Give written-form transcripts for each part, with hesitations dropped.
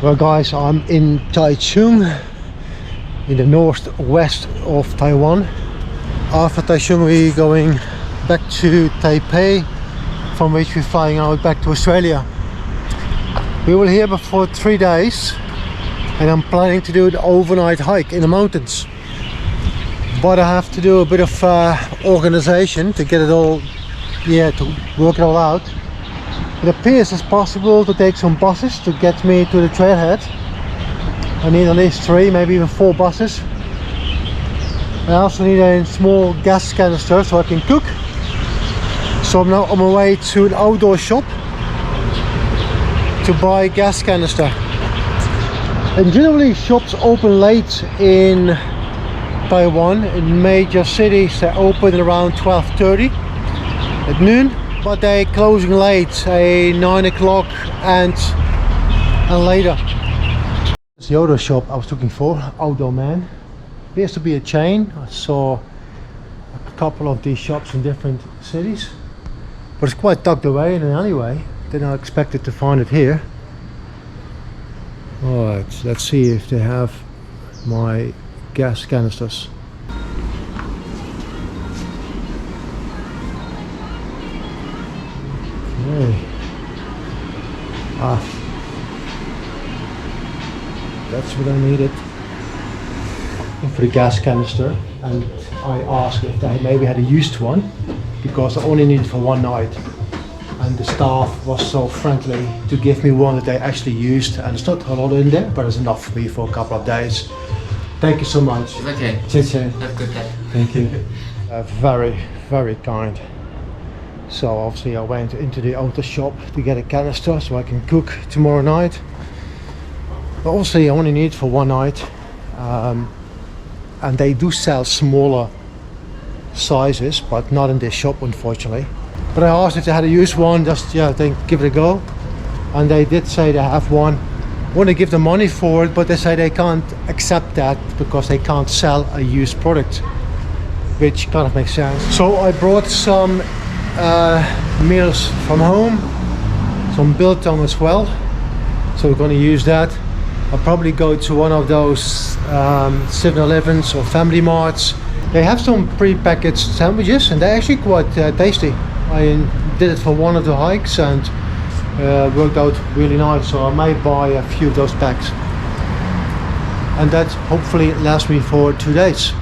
Well guys, I'm in Taichung, in the northwest of Taiwan. After Taichung we're going back to Taipei, from which we're flying out back to Australia. We will here for 3 days and I'm planning to do an overnight hike in the mountains. But I have to do a bit of organization to get it all, to work it all out. It appears it's possible to take some buses to get me to the trailhead. I need at least 3, maybe even 4 buses. I also need a small gas canister so I can cook. So I'm now on my way to an outdoor shop to buy gas canister. And generally shops open late in Taiwan. In major cities they open around 12:30 at noon. But they're closing late, 9 o'clock and later. It's the outdoor shop I was looking for, Outdoor Man. Appears to be a chain. I saw a couple of these shops in different cities. But it's quite tucked away in an alleyway. Didn't expect to find it here. Alright, let's see if they have my gas canisters. That's what I needed for the gas canister, and I asked if they maybe had a used one because I only needed for 1 night, and the staff was so friendly to give me one that they actually used, and it's not a lot in there but it's enough for me for a couple of days. Thank you so much. It's okay. Have a good day. Thank you. Very kind. So obviously I went into the auto shop to get a canister so I can cook tomorrow night. But obviously I only need it for 1 night. And they do sell smaller sizes, but not in this shop unfortunately. But I asked if they had a used one, just they give it a go. And they did say they have one. I want to give them money for it, but they say they can't accept that because they can't sell a used product, which kind of makes sense. So I brought some meals from home, some biltong as well, so we're going to use that. I'll probably go to one of those 7-Elevens or Family Marts. They have some pre-packaged sandwiches and they're actually quite tasty. I did it for one of the hikes and worked out really nice, so I may buy a few of those packs, and that hopefully lasts me for 2 days.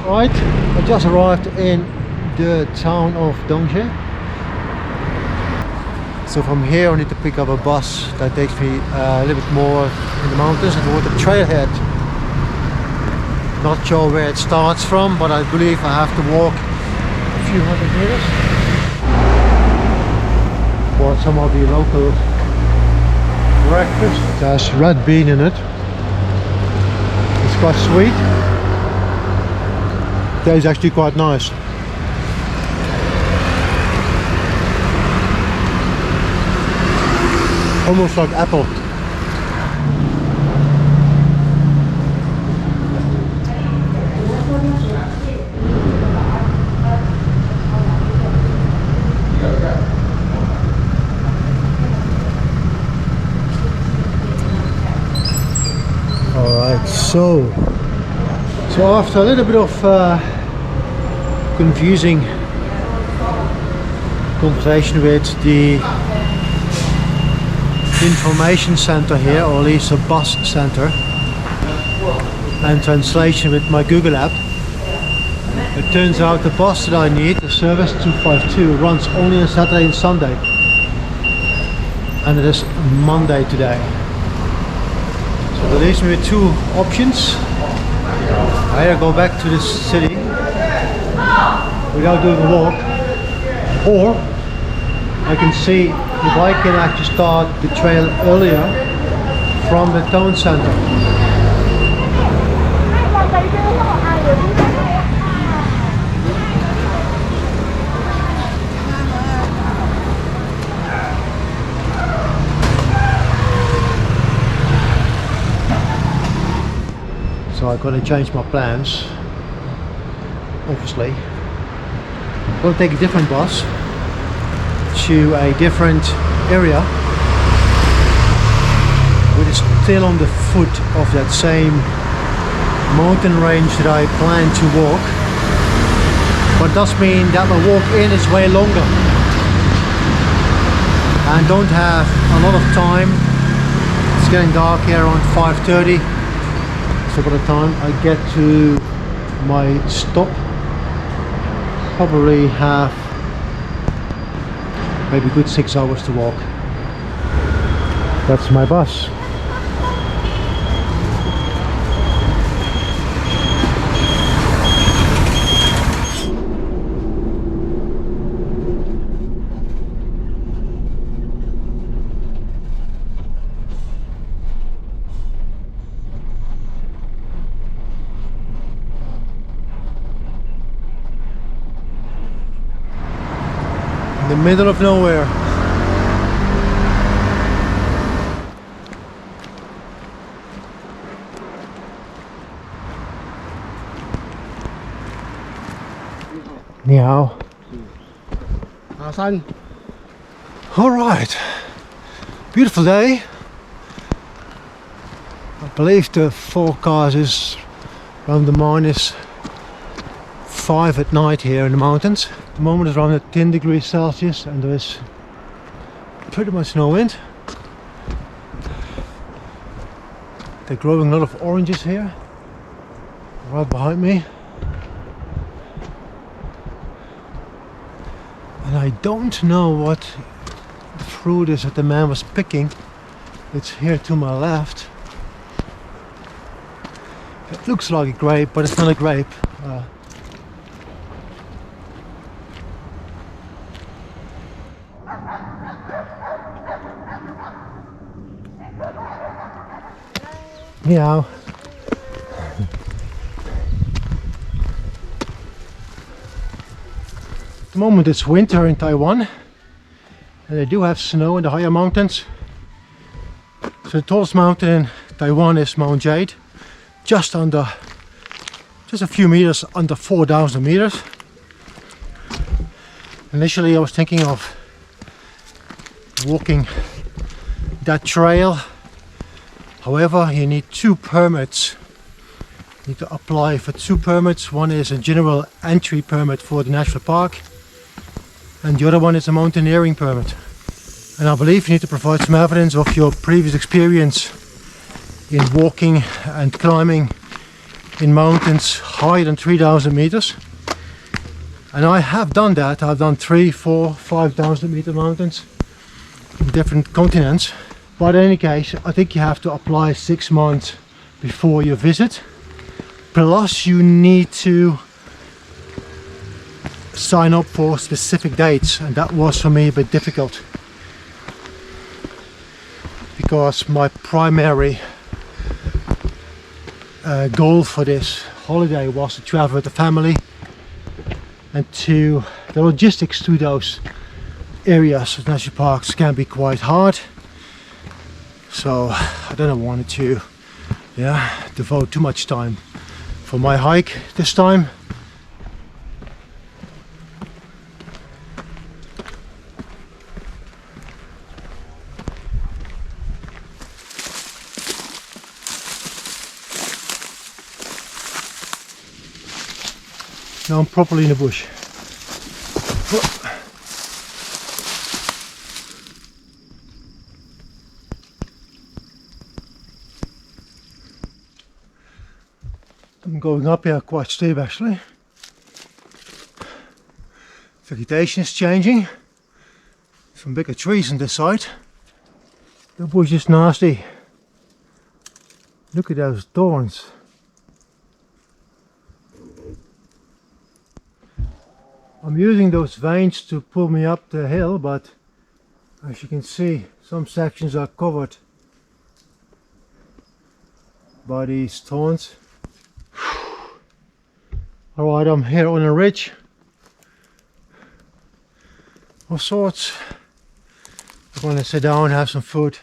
Right, I just arrived in the town of Dongje. So from here I need to pick up a bus that takes me a little bit more in the mountains and toward the trailhead. Not sure where it starts from, but I believe I have to walk a few hundred meters. Bought some of the local breakfast. It has red bean in it. It's quite sweet. Tastes actually quite nice. Almost like apple. Alright, so after a little bit of confusing conversation with the information center here, or at least a bus center, and translation with my Google app, it turns out the bus that I need, the service 252, runs only on Saturday and Sunday, and it is Monday today. So that leaves me with 2 options. I either go back to this city without doing a walk, or I can see if I can actually start the trail earlier from the town center. so I'm gonna change my plans. Obviously, I'm gonna take a different bus to a different area, which is still on the foot of that same mountain range that I plan to walk, but it does mean that my walk in is way longer and don't have a lot of time. It's getting dark here around 5:30, so by the time I get to my stop, probably have maybe a good 6 hours to walk. That's my bus. In the middle of nowhere. Ni hao. San. All right, beautiful day. I believe the forecast is around the -5 at night here in the mountains. The moment is around at 10 degrees Celsius and there is pretty much no wind. They're growing a lot of oranges here, right behind me. And I don't know what the fruit is that the man was picking. It's here to my left. It looks like a grape, but it's not a grape. Meow. At the moment it's winter in Taiwan and they do have snow in the higher mountains. So the tallest mountain in Taiwan is Mount Jade, just a few meters under 4,000 meters. Initially I was thinking of walking that trail. However, you need 2 permits. You need to apply for 2 permits. One is a general entry permit for the national park and the other one is a mountaineering permit. And I believe you need to provide some evidence of your previous experience in walking and climbing in mountains higher than 3,000 meters. And I have done that. I've done 3, 4, 5,000 meter mountains in different continents. But in any case, I think you have to apply 6 months before your visit. Plus you need to sign up for specific dates, and that was for me a bit difficult because my primary goal for this holiday was to travel with the family, and the logistics to those areas of national parks can be quite hard. So I don't want to devote too much time for my hike this time. Now I'm properly in the bush. I'm going up here quite steep actually. Vegetation is changing. Some bigger trees on this side. The bush is nasty. Look at those thorns. I'm using those veins to pull me up the hill, but as you can see, some sections are covered by these thorns. Alright, I'm here on a ridge of sorts. I'm going to sit down and have some food.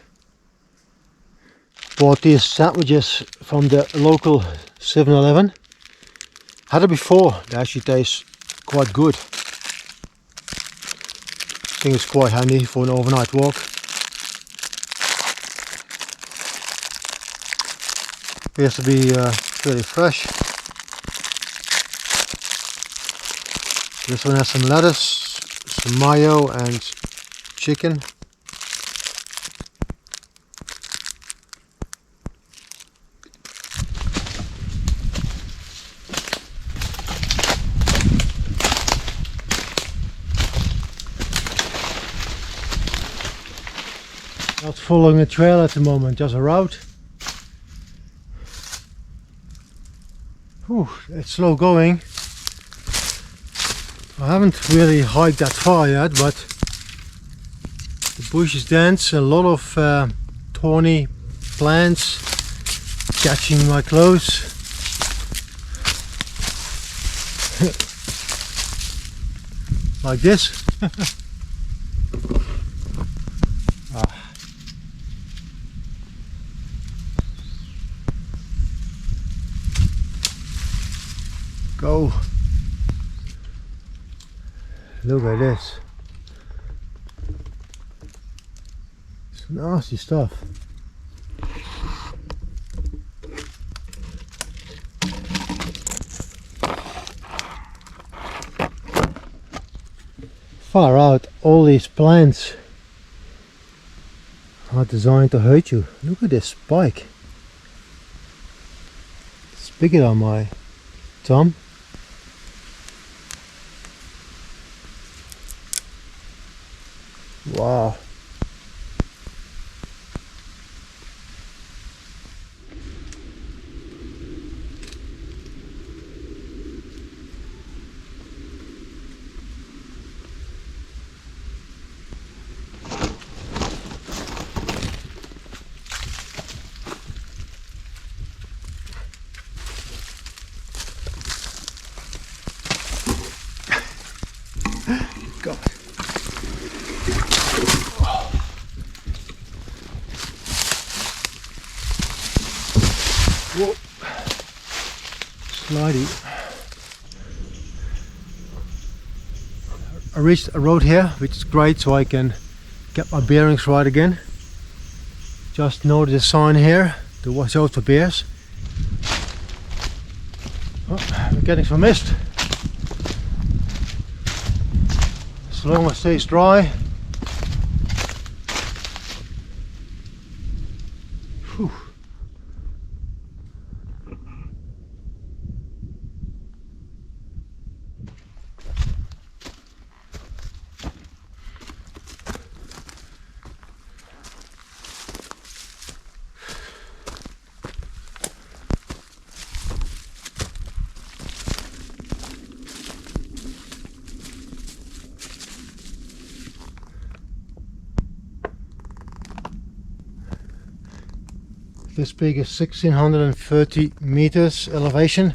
Bought these sandwiches from the local 7-Eleven. Had it before, they actually taste quite good. I think it's quite handy for an overnight walk. Appears to be fairly fresh. This one has some lettuce, some mayo and chicken. Not following a trail at the moment, just a route. Whew, it's slow going. I haven't really hiked that far yet, but the bush is dense, a lot of thorny plants catching my clothes. Like this. Go. Look at this. It's nasty stuff. Far out, all these plants are designed to hurt you. Look at this spike. It's bigger than my thumb. Wow. God. Whoa. Slidey. I reached a road here, which is great, so I can get my bearings right again. Just noted a sign here to watch out for bears. Oh, I'm getting some mist. As long as it stays dry. Whew. This peak is 1630 meters elevation.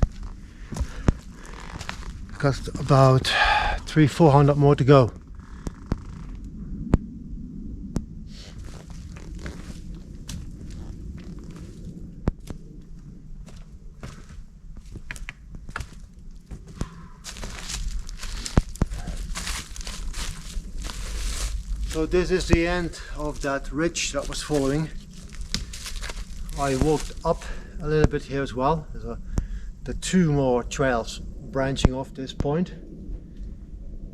Got about 300-400 more to go. So this is the end of that ridge that was following. I walked up a little bit here as well. There's the two more trails branching off this point.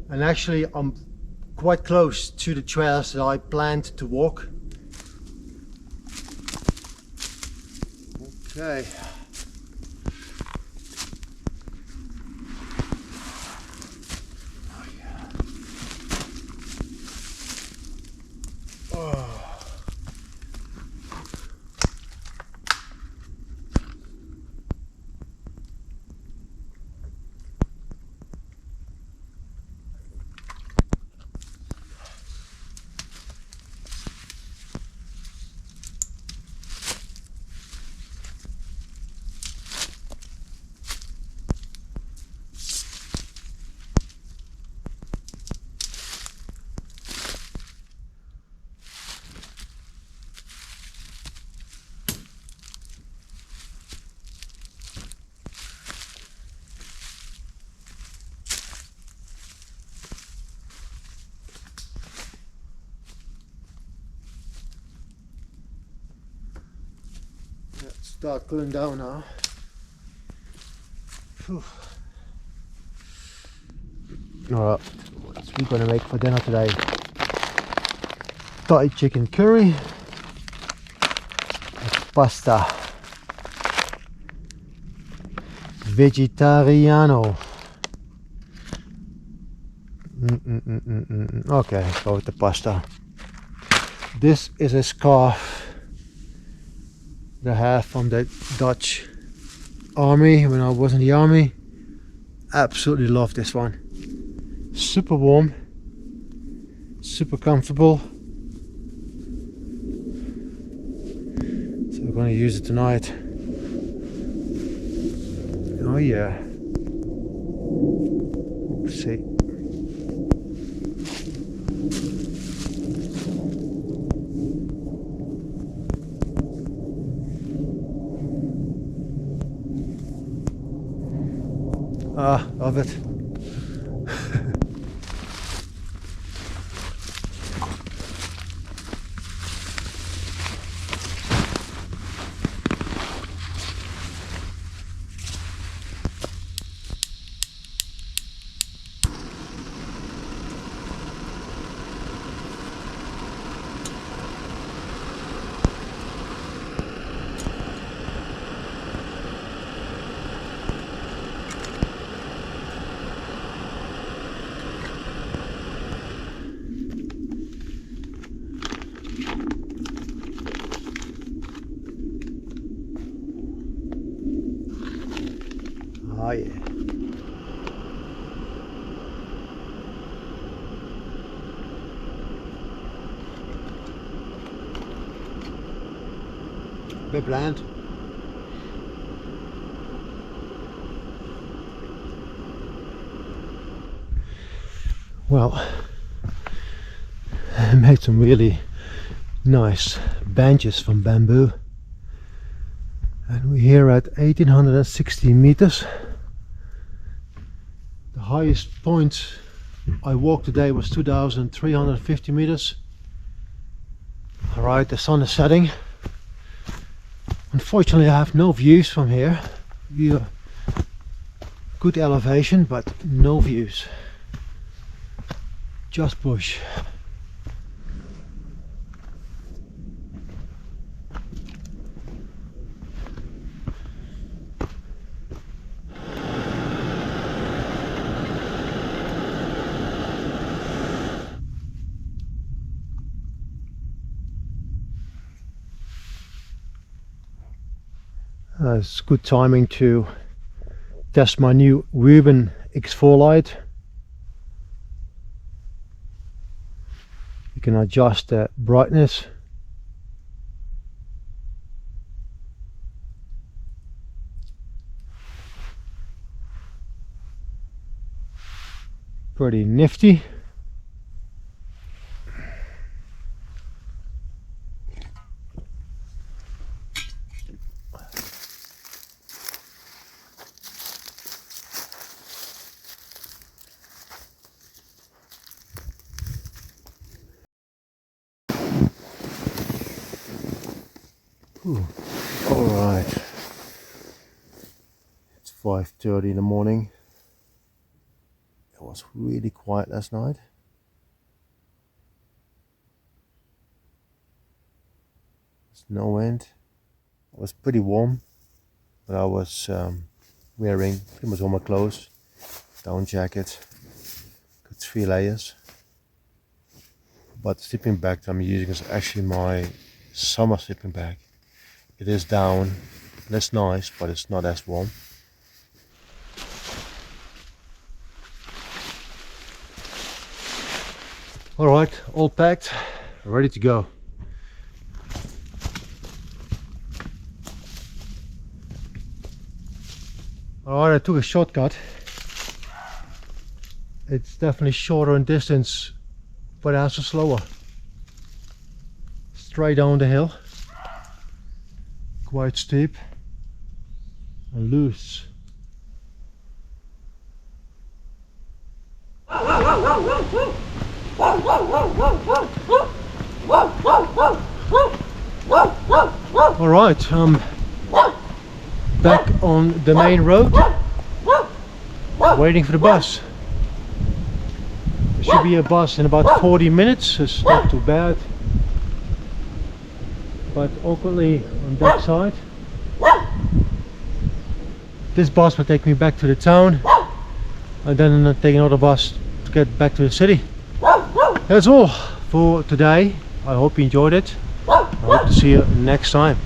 And actually I'm quite close to the trails that I planned to walk. Okay. Start cooling down now. Whew. Alright, what we're gonna make for dinner today? Thai chicken curry, pasta, vegetariano. Okay, let's go with the pasta. This is a scarf that I have from the Dutch army when I was in the army. Absolutely love this one. Super warm, super comfortable. So we're going to use it tonight. Oh yeah. See. Ah, love it. Oh yeah. Bit bland. Well, I made some really nice benches from bamboo, and we're here at 1860 meters. The highest point I walked today was 2350 meters. Alright, the sun is setting. Unfortunately, I have no views from here. Yeah, good elevation, but no views. Just bush. It's good timing to test my new Reuben X4 light. You can adjust the brightness. Pretty nifty. All right, it's 5:30 in the morning. It was really quiet last night. There's no wind. It was pretty warm, but I was wearing pretty much all my clothes. Down jacket, got 3 layers. But the sleeping bag that I'm using is actually my summer sleeping bag. It is down, less nice, but it's not as warm. All right, all packed, ready to go. All right, I took a shortcut. It's definitely shorter in distance, but also slower. Straight down the hill. Quite steep and loose. All right, back on the main road, waiting for the bus. There should be a bus in about 40 minutes, it's not too bad. But awkwardly on that side. This bus will take me back to the town, and then take another bus to get back to the city. That's all for today. I hope you enjoyed it. I hope to see you next time.